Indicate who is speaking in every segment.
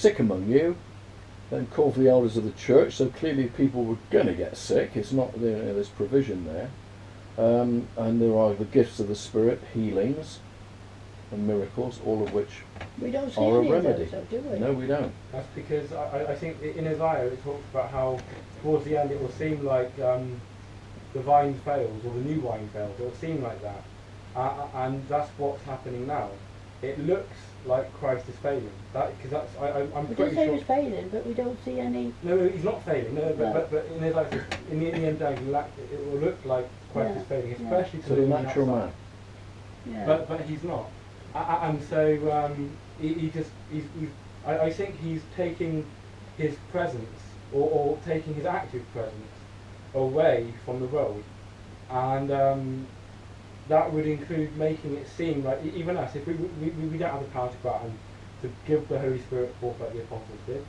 Speaker 1: sick among you, then call for the elders of the church. So clearly people were going to get sick. It's not, there's provision there. And there are the gifts of the Spirit, healings and miracles, all of which
Speaker 2: we don't see
Speaker 1: are a
Speaker 2: any
Speaker 1: remedy.
Speaker 2: of those, though, do we?
Speaker 1: No, we don't.
Speaker 3: That's because I think in Isaiah it talks about how towards the end it will seem like the vine fails, or the new wine fails. It will seem like that. And that's what's happening now. It looks like Christ is failing. Because I'm
Speaker 2: We
Speaker 3: pretty
Speaker 2: don't say
Speaker 3: sure.
Speaker 2: he's failing, but we don't see any.
Speaker 3: No, he's not failing. No,
Speaker 2: No.
Speaker 3: but in the end, it will look like Christ is failing, especially
Speaker 1: To
Speaker 3: to
Speaker 1: the
Speaker 3: the
Speaker 1: natural man.
Speaker 2: Yeah.
Speaker 3: But he's not. And so I think he's taking his presence or taking his active presence away from the world, and that would include making it seem like even us, if we don't have the power to go out and to give the Holy Spirit forth like the apostles did,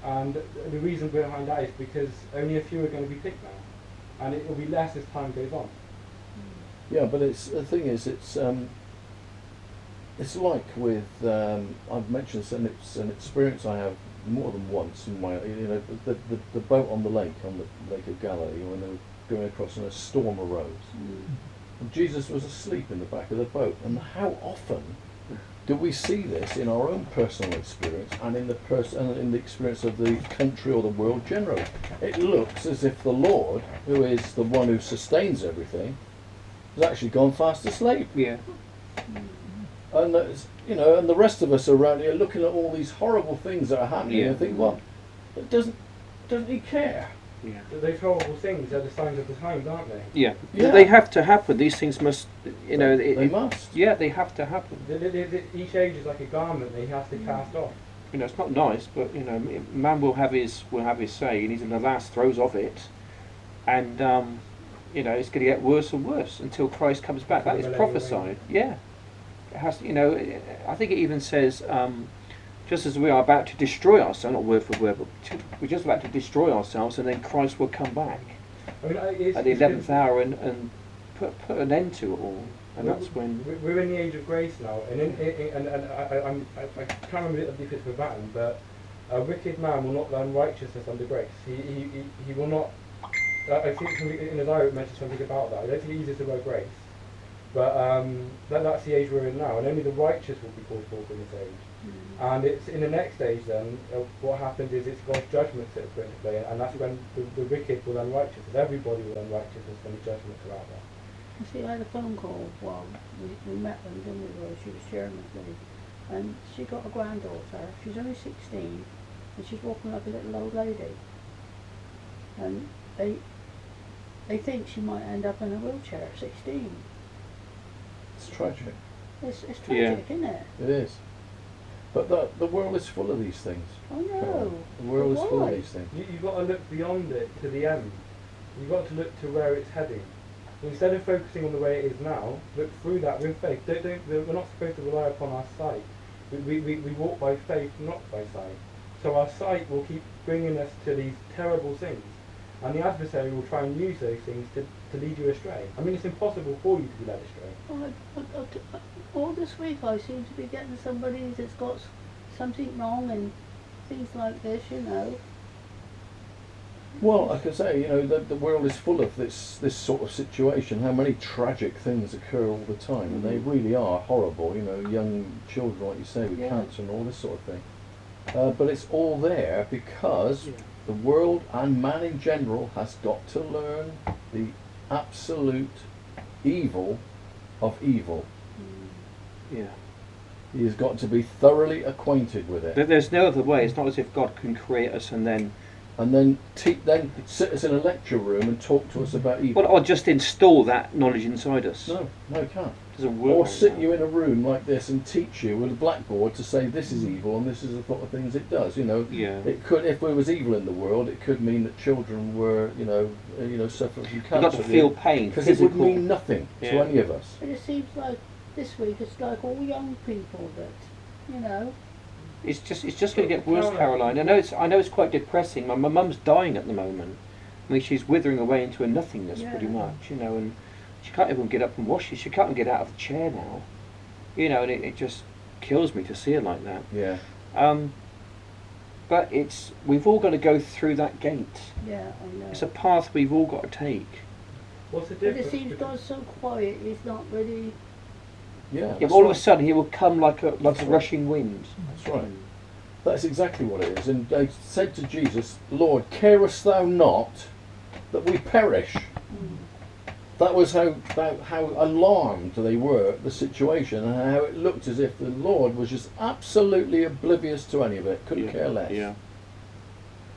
Speaker 3: and the reason behind that is because only a few are going to be picked now, and it will be less as time goes on.
Speaker 1: Yeah, but it's the thing is, it's like with I've mentioned this, and it's an experience I have more than once in my, the boat on the Lake of Galilee, when they were going across and a storm arose. And Jesus was asleep in the back of the boat. And how often do we see this in our own personal experience and in the experience of the country or the world generally? It looks as if the Lord, who is the one who sustains everything, has actually gone fast asleep.
Speaker 4: Yeah.
Speaker 1: And and the rest of us around here looking at all these horrible things that are happening, and think, well, doesn't he care?
Speaker 4: Yeah.
Speaker 3: Those horrible things are the signs of the times, aren't they?
Speaker 4: Yeah.
Speaker 1: Yeah.
Speaker 4: They have to happen. These things must,
Speaker 1: They must.
Speaker 4: Yeah, they have to happen.
Speaker 3: Each age is like a garment that he has to cast off.
Speaker 4: It's not nice, but man will have his say, and he's in the last throes of it, and it's going to get worse and worse until Christ comes back. That is prophesied. Yeah. It has. I think it even says, just as we are about to destroy ourselves, not word for word, but we're just about to destroy ourselves, and then Christ will come back at the 11th hour and put an end to it all. And that's when
Speaker 3: we're in the age of grace now, and I can't remember if it's forgotten, but a wicked man will not learn righteousness under grace. He will not. I think in Isaiah it mentions something about that. I don't think he uses the word grace, but that's the age we're in now, and only the righteous will be called forth in this age. And it's in the next age then, what happens is it's God's judgments that are put into play, and that's when the wicked will learn righteousness. Everybody will learn righteousness when the judgments are out there.
Speaker 2: You see, I had a phone call. Well, we met them, didn't we? Well, she was sharing with me, and she got a granddaughter. She's only 16, and she's walking like a little old lady. And they think she might end up in a wheelchair at 16.
Speaker 1: It's tragic.
Speaker 2: It's tragic, isn't it?
Speaker 1: It is. But the world is full of these things.
Speaker 2: I know.
Speaker 1: The world is full
Speaker 2: Why?
Speaker 1: of these things.
Speaker 3: You've got to look beyond it to the end. You've got to look to where it's heading. Instead of focusing on the way it is now, look through that with faith. We're not supposed to rely upon our sight. We walk by faith, not by sight. So our sight will keep bringing us to these terrible things. And the adversary will try and use those things to lead you astray. I mean, it's impossible for you to be led astray.
Speaker 2: All this week I seem to be getting somebody that's got something wrong and things like this,
Speaker 1: Well, like I say, the world is full of this sort of situation. How many tragic things occur all the time, and they really are horrible. Young children, like you say, with cancer and all this sort of thing. But it's all there because the world and man in general has got to learn the absolute evil of evil.
Speaker 4: Yeah.
Speaker 1: He has got to be thoroughly acquainted with it.
Speaker 4: There's no other way. It's not as if God can create us and then
Speaker 1: sit us in a lecture room and talk to us about evil.
Speaker 4: or just install that knowledge inside us.
Speaker 1: No, it can't.
Speaker 4: It doesn't work.
Speaker 1: Or sit you in a room like this and teach you with a blackboard to say this is evil and this is the sort of things it does.
Speaker 4: Yeah.
Speaker 1: It could, if there was evil in the world, it could mean that children were, suffering from cancer.
Speaker 4: You've got to feel pain,
Speaker 1: because it would
Speaker 4: physical.
Speaker 1: mean nothing to any of us.
Speaker 2: But it seems like this week it's like all young people that,
Speaker 4: It's just going to get worse, Caroline. I know it's quite depressing. My mum's dying at the moment. I mean, she's withering away into a nothingness pretty much, and she can't even get up and wash it. She can't even get out of the chair now, and it just kills me to see her like that.
Speaker 1: Yeah.
Speaker 4: But we've all got to go through that gate.
Speaker 2: Yeah, I know.
Speaker 4: It's a path we've all got to take.
Speaker 3: What's the
Speaker 2: But
Speaker 3: difference?
Speaker 2: it seems
Speaker 3: between-
Speaker 2: God's so quiet, he's not really...
Speaker 1: Yeah,
Speaker 4: Yeah,
Speaker 1: that's
Speaker 4: but all of a
Speaker 1: right.
Speaker 4: sudden he will come like a
Speaker 1: That's right.
Speaker 4: rushing wind.
Speaker 1: That's right. That's exactly what it is. And they said to Jesus, Lord, carest thou not that we perish? That was how alarmed they were at the situation, and how it looked as if the Lord was just absolutely oblivious to any of it, couldn't care less.
Speaker 4: Yeah.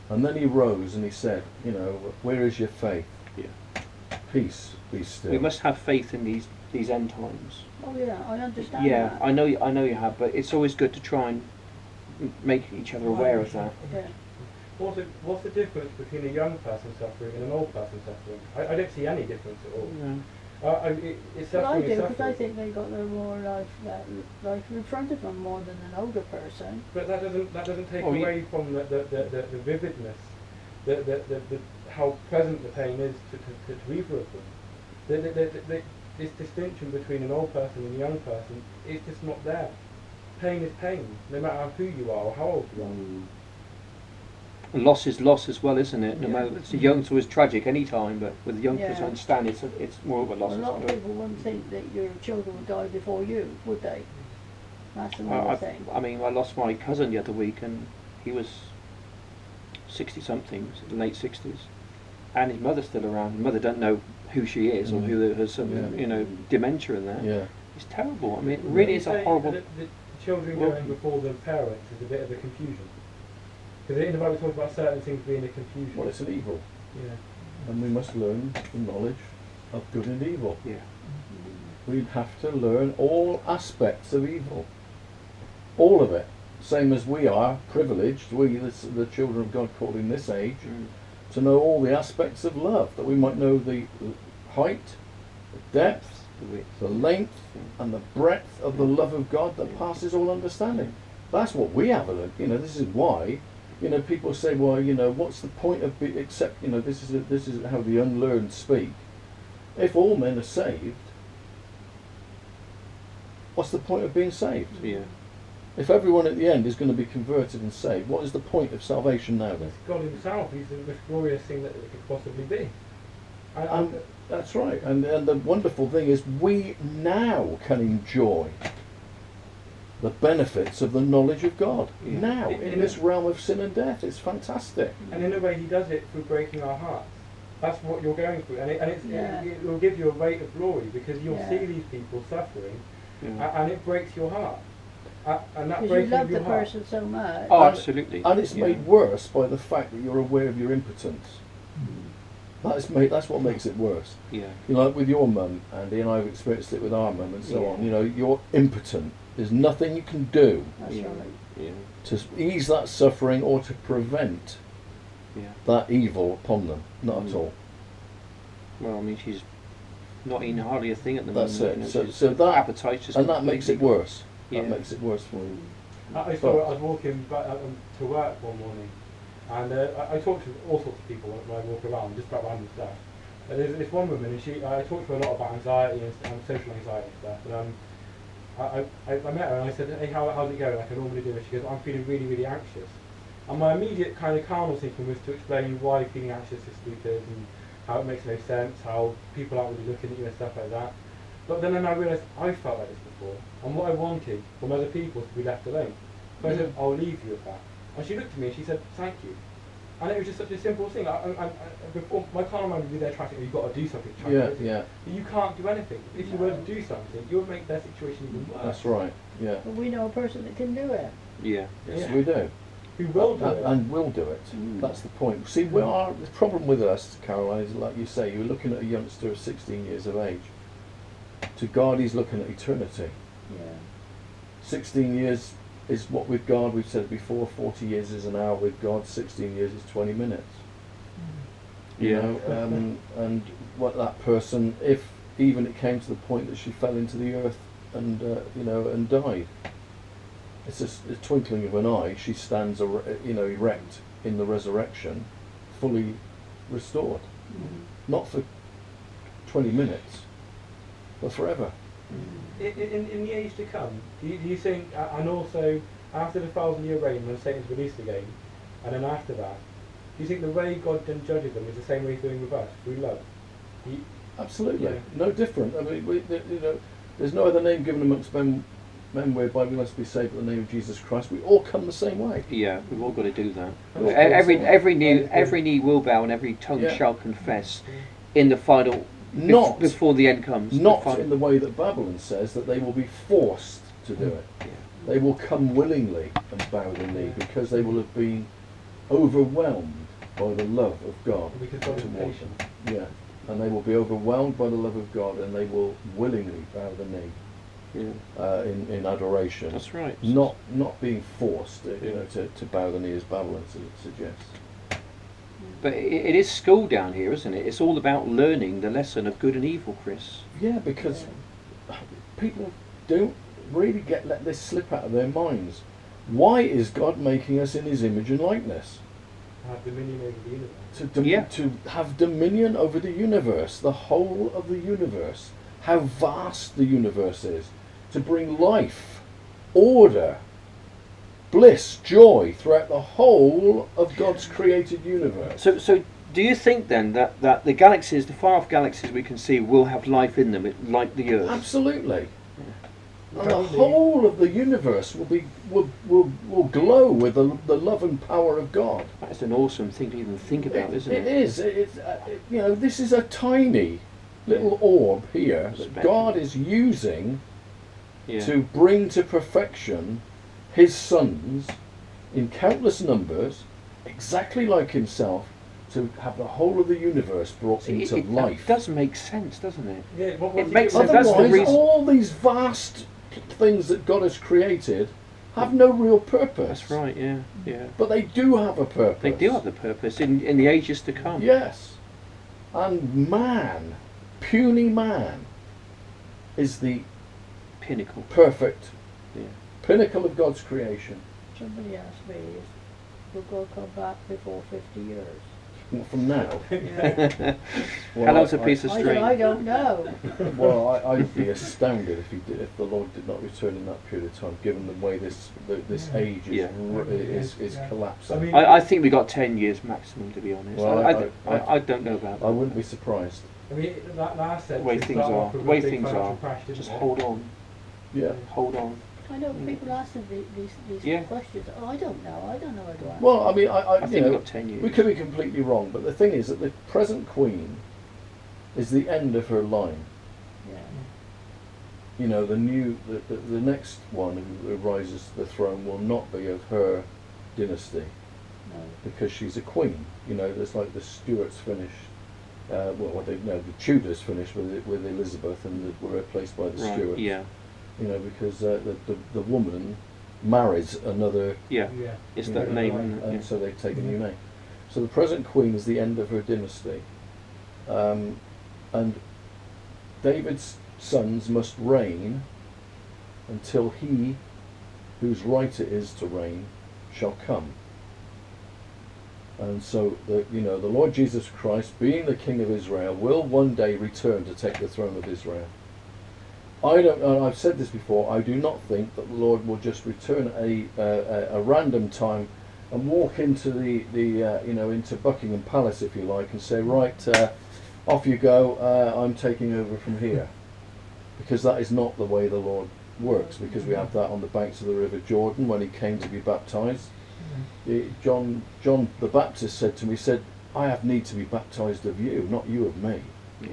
Speaker 1: And then he rose and he said, you know, where is your faith?
Speaker 4: Yeah.
Speaker 1: Peace, be still.
Speaker 4: We must have faith in these end times.
Speaker 2: Oh yeah, I understand
Speaker 4: Yeah,
Speaker 2: that.
Speaker 4: I know you have, but it's always good to try and make each other aware of that.
Speaker 2: Yeah.
Speaker 3: What's the difference between a young person suffering and an old person suffering? I don't see any difference at all. It's
Speaker 2: But I
Speaker 3: suffering
Speaker 2: do,
Speaker 3: is
Speaker 2: because I
Speaker 3: suffering.
Speaker 2: think they got their more life in front of them more than an older person.
Speaker 3: But that doesn't take
Speaker 4: Oh,
Speaker 3: away from the vividness, the how present the pain is to either of them. This distinction between an old person and a young person is just not there. Pain is pain, no matter who you are or how old you are.
Speaker 4: Loss is loss as well, isn't it? No
Speaker 3: Yeah.
Speaker 4: matter, it's a young to is tragic any time, but with the young
Speaker 2: Yeah.
Speaker 4: to understand it's more of a loss.
Speaker 2: A lot of people wouldn't think that your children would die before you, would they? That's another thing.
Speaker 4: I mean, I lost my cousin the other week, and he was 60 something, late 60s, and his mother's still around. His mother don't know who she is or who has some,
Speaker 1: Yeah.
Speaker 4: dementia in there.
Speaker 1: Yeah.
Speaker 4: It's terrible. I mean, it really is a
Speaker 3: Say
Speaker 4: horrible.
Speaker 3: The children going before the parents is a bit of a confusion. Because in the Bible we talk about certain things being a confusion.
Speaker 1: Well, it's an evil.
Speaker 3: Yeah.
Speaker 1: And we must learn the knowledge of good and evil.
Speaker 4: Yeah.
Speaker 1: We have to learn all aspects of evil. All of it. Same as we are privileged, the children of God called in this age, to know all the aspects of love, that we might know the height, the depth, the length, and the breadth of the love of God that passes all understanding. That's what we have. This is why. People say, well, what's the point of except, this is how the unlearned speak. If all men are saved, what's the point of being saved?
Speaker 4: Yeah.
Speaker 1: If everyone at the end is going to be converted and saved, what is the point of salvation now then?
Speaker 3: God himself, he's the most glorious thing that it could possibly be.
Speaker 1: That's right. And the wonderful thing is we now can enjoy the benefits of the knowledge of God.
Speaker 4: Yeah.
Speaker 1: Now, in this realm of sin and death. It's fantastic.
Speaker 3: And in a way he does it through breaking our hearts. That's what you're going through. It will give you a weight of glory, because you'll see these people suffering, and it breaks your heart. And that
Speaker 2: Because you
Speaker 3: breaking
Speaker 2: love
Speaker 3: of your
Speaker 2: the
Speaker 3: heart.
Speaker 2: person so much.
Speaker 4: Oh, absolutely.
Speaker 1: And it's made worse by the fact that you're aware of your impotence. That's what makes it worse.
Speaker 4: Yeah.
Speaker 1: Like with your mum, Andy, and I've experienced it with our mum and so
Speaker 4: Yeah.
Speaker 1: on. You're impotent. There's nothing you can do
Speaker 2: That's
Speaker 4: Yeah.
Speaker 2: right.
Speaker 4: Yeah.
Speaker 1: to ease that suffering or to prevent
Speaker 4: Yeah.
Speaker 1: that evil upon them. Not at all.
Speaker 4: Well, I mean, she's not eating hardly a thing at the
Speaker 1: That's
Speaker 4: moment.
Speaker 1: it. So that,
Speaker 4: appetite's just
Speaker 1: and that makes it
Speaker 4: completely-
Speaker 1: worse.
Speaker 4: Yeah.
Speaker 1: That makes it worse for you.
Speaker 3: I was walking back to work one morning, and I talk to all sorts of people when I walk around, just about random stuff. And there's this one woman, and I talked to her a lot about anxiety and social anxiety and stuff. And I met her and I said, hey, how's it going? Like I normally do. And she goes, I'm feeling really, really anxious. And my immediate kind of carnal thinking was to explain why feeling anxious is stupid and how it makes no sense, how people aren't really looking at you and stuff like that. But then I realised I felt like this before, and what I wanted from other people was to be left alone. So I said, I'll leave you with that. And she looked at me and she said, thank you. And it was just such a simple thing. Before, my carnal mind would be there trying to, you've got to do something.
Speaker 1: Yeah.
Speaker 3: But you can't do anything. If you were to do something, you would make their situation even worse.
Speaker 1: That's right. Yeah.
Speaker 2: But we know a person that can do it.
Speaker 4: Yeah.
Speaker 1: Yes,
Speaker 3: Yeah.
Speaker 1: we do.
Speaker 3: Who will do it.
Speaker 1: And will do it. That's the point. See, the problem with us, Caroline, is like you say, you're looking at a youngster of 16 years of age. To God, he's looking at eternity.
Speaker 2: Yeah.
Speaker 1: 16 years is what with God, we've said before, 40 years is an hour with God, 16 years is 20 minutes.
Speaker 4: Yeah.
Speaker 1: And what that person, if even it came to the point that she fell into the earth and and died, it's just a twinkling of an eye. She stands, erect in the resurrection, fully restored. Not for 20 minutes, but forever.
Speaker 3: In the age to come, do you think, and also after the 1,000-year reign when Satan's released again, and then after that, do you think the way God then judges them is the same way He's doing with us, through love?
Speaker 1: Absolutely,
Speaker 3: Yeah.
Speaker 1: no different. I mean, there's no other name given amongst men whereby we must be saved in the name of Jesus Christ. We all come the same way.
Speaker 4: Yeah, we've all got to do that.
Speaker 1: That's
Speaker 4: Every
Speaker 3: good.
Speaker 4: knee will bow and every tongue
Speaker 1: Yeah.
Speaker 4: shall confess in the final,
Speaker 1: Not
Speaker 4: before the end comes.
Speaker 1: Not
Speaker 4: the final,
Speaker 1: in the way that Babylon says that they will be forced to do it.
Speaker 4: yeah.
Speaker 1: They will come willingly and bow the knee because they will have been overwhelmed by the love of God
Speaker 3: Because God is
Speaker 1: towards
Speaker 3: patient.
Speaker 1: them. Yeah, and they will be overwhelmed by the love of God, and they will willingly bow the knee
Speaker 4: Yeah.
Speaker 1: in adoration.
Speaker 4: That's right.
Speaker 1: Not being forced,
Speaker 4: Yeah.
Speaker 1: to bow the knee as Babylon suggests.
Speaker 4: But it is school down here, isn't it? It's all about learning the lesson of good and evil, Chris.
Speaker 1: Yeah, because people don't really let this slip out of their minds. Why is God making us in His image and likeness?
Speaker 3: Have dominion over the universe.
Speaker 1: To have dominion over the universe, the whole of the universe, how vast the universe is, to bring life, order, bliss, joy throughout the whole of God's created universe.
Speaker 4: So do you think then that the galaxies, the far off galaxies we can see, will have life in them, like the Earth?
Speaker 1: Absolutely. And the
Speaker 3: Probably.
Speaker 1: whole of the universe will glow with the love and power of God.
Speaker 4: That's an awesome thing to even think about, isn't it?
Speaker 1: It is. This is a tiny little orb here that
Speaker 4: Speck.
Speaker 1: God is using
Speaker 4: Yeah.
Speaker 1: to bring to perfection His sons in countless numbers, exactly like Himself, to have the whole of the universe brought into life.
Speaker 4: That does make sense, doesn't it?
Speaker 3: Yeah,
Speaker 4: It makes sense.
Speaker 1: Otherwise,
Speaker 4: That's the reason.
Speaker 1: all these vast things that God has created have no real purpose.
Speaker 4: That's right. Yeah. Yeah.
Speaker 1: But they do have a purpose.
Speaker 4: They do have the purpose in the ages to come.
Speaker 1: Yes. And man, puny man, is the
Speaker 4: Pinnacle.
Speaker 1: perfect
Speaker 4: Yeah.
Speaker 1: pinnacle of God's creation.
Speaker 2: Somebody asked me, will God come back before 50 years?
Speaker 1: From now.
Speaker 2: Yeah.
Speaker 4: How long's a
Speaker 1: I-
Speaker 4: piece of
Speaker 2: I
Speaker 4: string?
Speaker 2: don't know.
Speaker 1: Well, I'd be astounded if the Lord did not return in that period of time, given the way this age
Speaker 4: Yeah.
Speaker 1: is
Speaker 3: Yeah.
Speaker 1: collapsing.
Speaker 3: I mean-
Speaker 4: I think we got 10 years maximum, to be honest.
Speaker 1: Well,
Speaker 4: I don't know about that.
Speaker 1: I wouldn't be surprised.
Speaker 3: I mean, that last
Speaker 4: The
Speaker 3: sentence
Speaker 4: way things
Speaker 3: started
Speaker 4: are.
Speaker 3: off with
Speaker 4: The way
Speaker 3: a big
Speaker 4: things
Speaker 3: financial
Speaker 4: are.
Speaker 3: crash, didn't
Speaker 4: Just
Speaker 3: it?
Speaker 4: hold on.
Speaker 1: Yeah.
Speaker 4: Hold on.
Speaker 2: I know people asking these
Speaker 4: Yeah.
Speaker 2: questions. Oh, I don't know how to answer.
Speaker 1: Well, I mean,
Speaker 4: I
Speaker 1: you
Speaker 4: think we
Speaker 1: know,
Speaker 4: got 10 years.
Speaker 1: we could be completely wrong, but the thing is that the present Queen is the end of her line.
Speaker 2: Yeah.
Speaker 1: You know, the next one who rises to the throne will not be of her dynasty,
Speaker 2: No.
Speaker 1: because she's a queen. You know, there's like the Stuarts finished. The Tudors finished with Elizabeth and were replaced by the
Speaker 4: Right.
Speaker 1: Stuarts.
Speaker 4: Yeah.
Speaker 1: You know, because the woman marries another.
Speaker 4: Yeah.
Speaker 3: Yeah.
Speaker 4: It's
Speaker 1: you
Speaker 4: that
Speaker 1: know,
Speaker 4: name.
Speaker 1: and,
Speaker 4: isn't it?
Speaker 1: and so they've taken a new name. So the present queen is the end of her dynasty, and David's sons must reign until he, whose right it is to reign, shall come. And so the Lord Jesus Christ, being the King of Israel, will one day return to take the throne of Israel. I've said this before, I do not think that the Lord will just return at a random time and walk into into Buckingham Palace, if you like, and say, right, off you go, I'm taking over from here. Because that is not the way the Lord works, because we have that on the banks of the River Jordan when He came to be baptized. John the Baptist said to me, I have need to be baptized of you, not you of me.
Speaker 4: Yeah.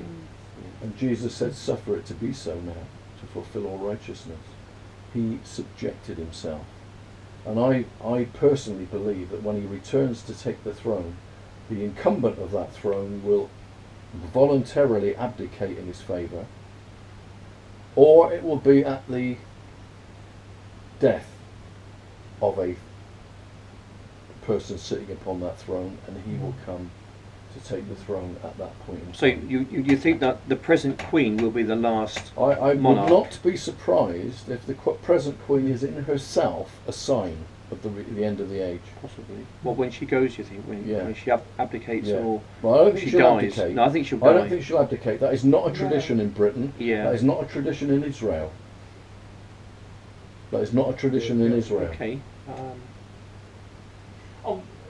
Speaker 1: And Jesus said, suffer it to be so now, to fulfill all righteousness. He subjected Himself. And I personally believe that when He returns to take the throne, the incumbent of that throne will voluntarily abdicate in His favour, or it will be at the death of a person sitting upon that throne, and He will come to take the throne at that point in time.
Speaker 4: So you think that the present queen will be the last?
Speaker 1: I would
Speaker 4: monarch.
Speaker 1: not be surprised if the present queen is in herself a sign of the end of the age.
Speaker 4: Possibly. Well, when she goes, you think, when she abdicates,
Speaker 1: Yeah.
Speaker 4: or
Speaker 1: Well, I don't think
Speaker 4: she
Speaker 1: she'll
Speaker 4: dies?
Speaker 1: abdicate.
Speaker 4: No, I think she'll die.
Speaker 1: I don't think she'll abdicate. That is not a
Speaker 2: No.
Speaker 1: tradition in Britain.
Speaker 4: Yeah.
Speaker 1: That is not a tradition in Israel. That is not a tradition in Israel.
Speaker 4: Okay.